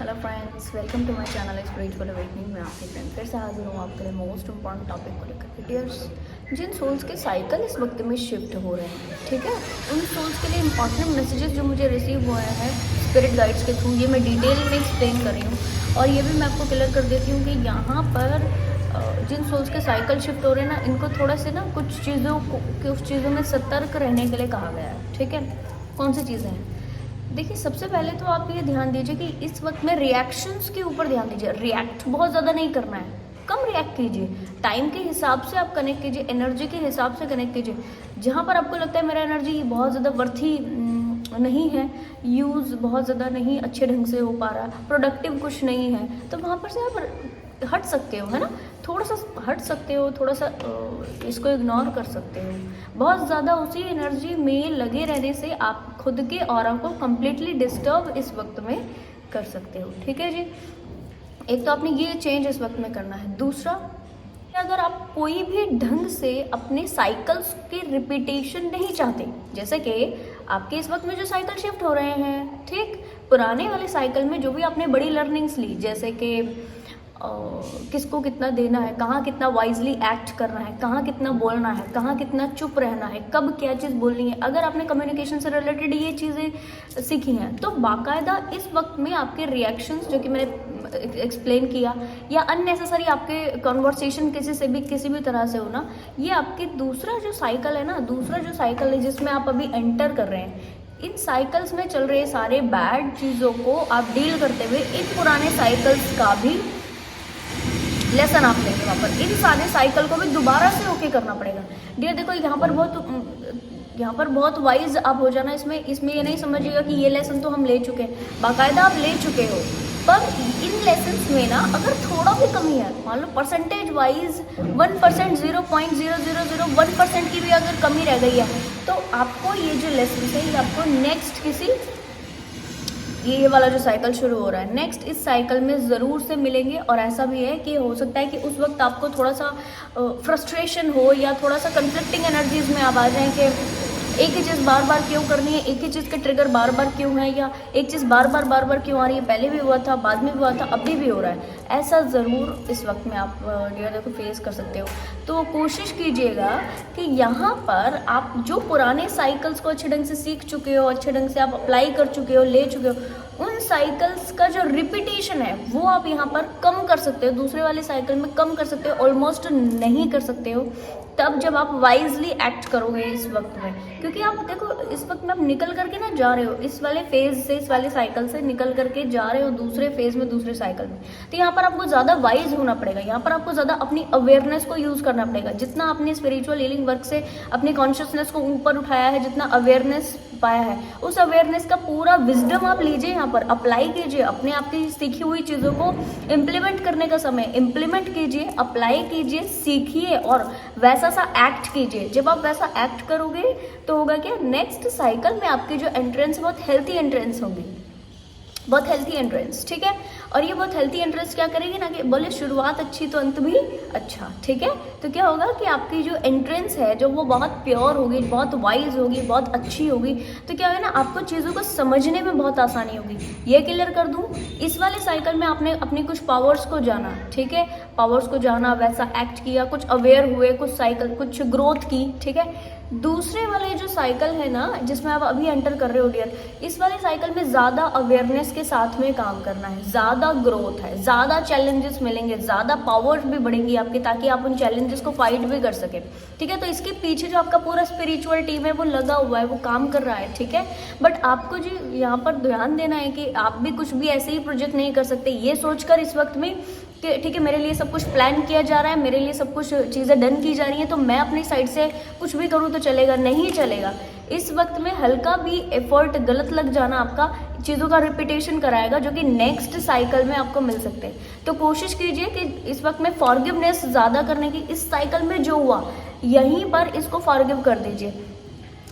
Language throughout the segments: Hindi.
Hello friends, welcome to my channel spiritual awakening. मैं आपकी फ्रेंड फिर से हाजिर हूँ आपके लिए मोस्ट इम्पॉर्टेंट टॉपिक को लेकर। डियर्स, जिन सोल्स के साइकिल इस वक्त में शिफ्ट हो रहे हैं, ठीक है, उन सोल्स के लिए इंपॉर्टेंट मैसेजेस जो मुझे रिसीव हुए हैं स्पिरिट गाइड्स के थ्रू, ये मैं डिटेल में एक्सप्लेन कर रही हूँ। और ये भी मैं आपको क्लियर कर देती हूँ कि यहाँ पर जिन सोल्स के साइकिल शिफ्ट हो रहे हैं ना, इनको थोड़ा से ना कुछ चीज़ों में सतर्क रहने के लिए कहा गया है। ठीक है, कौन सी चीज़ें हैं? देखिए, सबसे पहले तो आप ये ध्यान दीजिए कि इस वक्त में रिएक्शंस के ऊपर ध्यान दीजिए। रिएक्ट बहुत ज़्यादा नहीं करना है, कम रिएक्ट कीजिए। टाइम के हिसाब से आप कनेक्ट कीजिए, एनर्जी के हिसाब से कनेक्ट कीजिए। जहाँ पर आपको लगता है मेरा एनर्जी बहुत ज़्यादा वर्थी नहीं है, यूज़ बहुत ज़्यादा नहीं अच्छे ढंग से हो पा रहा, प्रोडक्टिव कुछ नहीं है, तो वहाँ पर से आप हट सकते हो, है ना। थोड़ा सा हट सकते हो, थोड़ा सा इसको इग्नोर कर सकते हो। बहुत ज़्यादा उसी एनर्जी में लगे रहने से आप खुद के ऑरा को कम्प्लीटली डिस्टर्ब इस वक्त में कर सकते हो। ठीक है जी, एक तो आपने ये चेंज इस वक्त में करना है। दूसरा, अगर आप कोई भी ढंग से अपने साइकिल्स के रिपीटेशन नहीं चाहते, जैसे कि आपके इस वक्त में जो साइकिल शिफ्ट हो रहे हैं, ठीक, पुराने वाले साइकिल में जो भी आपने बड़ी लर्निंग्स ली, जैसे कि किसको कितना देना है, कहाँ कितना वाइजली एक्ट करना है, कहाँ कितना बोलना है, कहाँ कितना चुप रहना है, कब क्या चीज़ बोलनी है, अगर आपने कम्युनिकेशन से रिलेटेड ये चीज़ें सीखी हैं, तो बाकायदा इस वक्त में आपके रिएक्शंस, जो कि मैंने एक्सप्लेन किया, या अननेसेसरी आपके कन्वर्सेशन किसी भी तरह से हो ना, ये आपके दूसरा जो साइकिल है ना, दूसरा जो साइकिल है जिसमें आप अभी एंटर कर रहे हैं, इन साइकिल्स में चल रहे सारे बैड चीज़ों को आप डील करते हुए इन पुराने साइकिल्स का भी लेसन आप लेंगे। वहाँ पर इन सारे साइकिल को भी दोबारा से ओके करना पड़ेगा। डियर देखो, यहाँ पर बहुत वाइज आप हो जाना। इसमें ये नहीं समझिएगा कि ये लेसन तो हम ले चुके हैं, बाकायदा आप ले चुके हो, पर इन लेसन्स में ना अगर थोड़ा भी कमी है, मान लो परसेंटेज वाइज 1%, 0.0001% की भी अगर कमी रह गई है, तो आपको ये जो लेसन है, ये आपको नेक्स्ट ये वाला जो साइकिल शुरू हो रहा है, नेक्स्ट इस साइकिल में ज़रूर से मिलेंगे। और ऐसा भी है कि हो सकता है कि उस वक्त आपको थोड़ा सा फ्रस्ट्रेशन हो, या थोड़ा सा कंफ्लिक्टिंग एनर्जीज में आप आ जाएं कि एक ही चीज़ बार बार क्यों करनी है, एक ही चीज़ के ट्रिगर बार बार क्यों है, या एक चीज़ बार बार क्यों आ रही है, पहले भी हुआ था, बाद में भी हुआ था, अभी भी हो रहा है। ऐसा ज़रूर इस वक्त में आप डियर देखो फेस कर सकते हो। तो कोशिश कीजिएगा कि यहाँ पर आप जो पुराने साइकिल्स को अच्छे ढंग से सीख चुके हो, अच्छे ढंग से आप अप्लाई कर चुके हो, ले चुके हो, उन साइकिल्स का जो रिपीटेशन है वो आप यहाँ पर कम कर सकते हो, दूसरे वाले साइकिल में कम कर सकते हो, ऑलमोस्ट नहीं कर सकते हो, तब जब आप वाइजली एक्ट करोगे इस वक्त में। क्योंकि आप देखो, इस वक्त में आप निकल करके ना जा रहे हो इस वाले फेज से, इस वाले साइकिल से निकल करके जा रहे हो दूसरे फेज में, दूसरे साइकिल में। तो यहाँ पर आपको ज़्यादा वाइज होना पड़ेगा, यहाँ पर आपको ज़्यादा अपनी अवेयरनेस को यूज़ करना पड़ेगा। जितना आपने स्पिरिचुअल हीलिंग वर्क से अपनी कॉन्शियसनेस को ऊपर उठाया है, जितना अवेयरनेस पाया है, उस अवेयरनेस का पूरा विजडम आप लीजिए, यहाँ पर अप्लाई कीजिए, अपने आप की सीखी हुई चीज़ों को इम्प्लीमेंट करने का समय, इम्प्लीमेंट कीजिए, अप्लाई कीजिए, सीखिए और वैसा सा एक्ट कीजिए। जब आप वैसा एक्ट करोगे तो होगा क्या, नेक्स्ट साइकिल में आपकी जो एंट्रेंस बहुत हेल्थी एंट्रेंस होगी, बहुत हेल्थी एंट्रेंस। ठीक है, और ये बहुत हेल्थी एंट्रेंस क्या करेगी ना, कि बोले शुरुआत अच्छी तो अंत भी अच्छा। ठीक है, तो क्या होगा कि आपकी जो एंट्रेंस है, जो वो बहुत प्योर होगी, बहुत वाइज होगी, बहुत अच्छी होगी, तो क्या होगा ना, आपको चीज़ों को समझने में बहुत आसानी होगी। ये क्लियर कर दूं, इस वाले साइकिल में आपने अपनी कुछ पावर्स को जाना, ठीक है, पावर्स को जाना, वैसा एक्ट किया, कुछ अवेयर हुए, कुछ ग्रोथ की। ठीक है, दूसरे वाले जो साइकिल है ना, जिसमें आप अभी एंटर कर रहे हो डियर, इस वाले साइकिल में ज़्यादा अवेयरनेस के साथ में काम करना है, ज़्यादा ग्रोथ है, ज़्यादा चैलेंजेस मिलेंगे, ज़्यादा पावर्स भी बढ़ेंगी आपकी, ताकि आप उन चैलेंजेस को फाइट भी कर सकें। ठीक है, तो इसके पीछे जो आपका पूरा स्पिरिचुअल टीम है वो लगा हुआ है, वो काम कर रहा है। ठीक है, बट आपको जो यहाँ पर ध्यान देना है कि आप भी कुछ भी ऐसे ही प्रोजेक्ट नहीं कर सकते ये सोचकर इस वक्त में कि ठीक है, मेरे लिए सब कुछ प्लान किया जा रहा है, मेरे लिए सब कुछ चीज़ें डन की जा रही हैं, तो मैं अपनी साइड से कुछ भी करूँ तो चलेगा, नहीं चलेगा। इस वक्त में हल्का भी एफर्ट गलत लग जाना आपका चीज़ों का रिपीटेशन कराएगा, जो कि नेक्स्ट साइकिल में आपको मिल सकते हैं। तो कोशिश कीजिए कि इस वक्त में फॉरगिवनेस ज़्यादा करने की, इस साइकिल में जो हुआ यहीं पर इसको फॉरगिव कर दीजिए।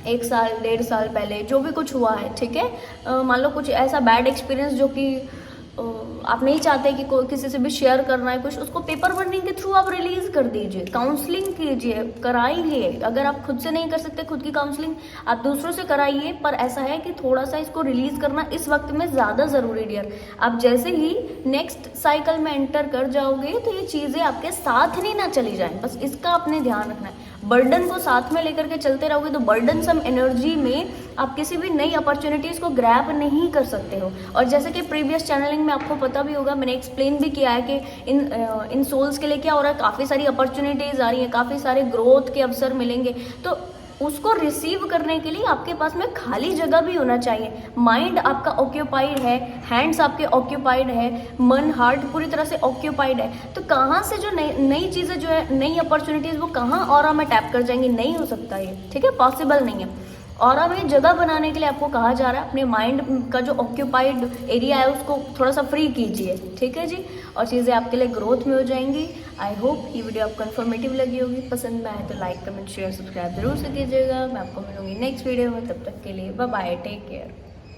1 साल 1.5 साल पहले जो भी कुछ हुआ है, ठीक है, मान लो कुछ ऐसा बैड एक्सपीरियंस जो कि आप नहीं चाहते कि कोई किसी से भी शेयर करना है कुछ, उसको पेपर बर्निंग के थ्रू आप रिलीज कर दीजिए, काउंसलिंग कीजिए, कराइए। अगर आप खुद से नहीं कर सकते खुद की काउंसलिंग, आप दूसरों से कराइए। पर ऐसा है कि थोड़ा सा इसको रिलीज करना इस वक्त में ज़्यादा ज़रूरी डियर। आप जैसे ही नेक्स्ट साइकिल में एंटर कर जाओगे तो ये चीज़ें आपके साथ नहीं ना चली जाएं, बस इसका आपने ध्यान रखना है। बर्डन को साथ में लेकर के चलते रहोगे तो बर्डन सम एनर्जी में आप किसी भी नई अपॉर्चुनिटीज़ को ग्रैब नहीं कर सकते हो। और जैसे कि प्रीवियस चैनलिंग में आपको पता भी होगा, मैंने एक्सप्लेन भी किया है कि इन सोल्स के लिए क्या हो रहा है, काफ़ी सारी अपॉर्चुनिटीज़ आ रही हैं, काफ़ी सारे ग्रोथ के अवसर मिलेंगे। तो उसको रिसीव करने के लिए आपके पास में खाली जगह भी होना चाहिए। माइंड आपका ऑक्यूपाइड है, हैंड्स आपके ऑक्यूपाइड है, मन हार्ट पूरी तरह से ऑक्यूपाइड है। तो कहाँ से जो नई चीज़ें जो है, नई अपॉर्चुनिटीज़ वो कहाँ ऑरा में टैप कर जाएंगी, नहीं हो सकता ये, ठीक है, पॉसिबल नहीं है। ऑरा में जगह बनाने के लिए आपको कहा जा रहा है अपने माइंड का जो ऑक्यूपाइड एरिया है उसको थोड़ा सा फ्री कीजिए, ठीक है जी, और चीज़ें आपके लिए ग्रोथ में हो जाएंगी। आई होप ये वीडियो आपको इन्फॉर्मेटिव लगी होगी। पसंद में आए तो लाइक कमेंट शेयर सब्सक्राइब जरूर से कीजिएगा। मैं आपको मिलूंगी नेक्स्ट वीडियो में, तब तक के लिए बाय बाय, टेक केयर।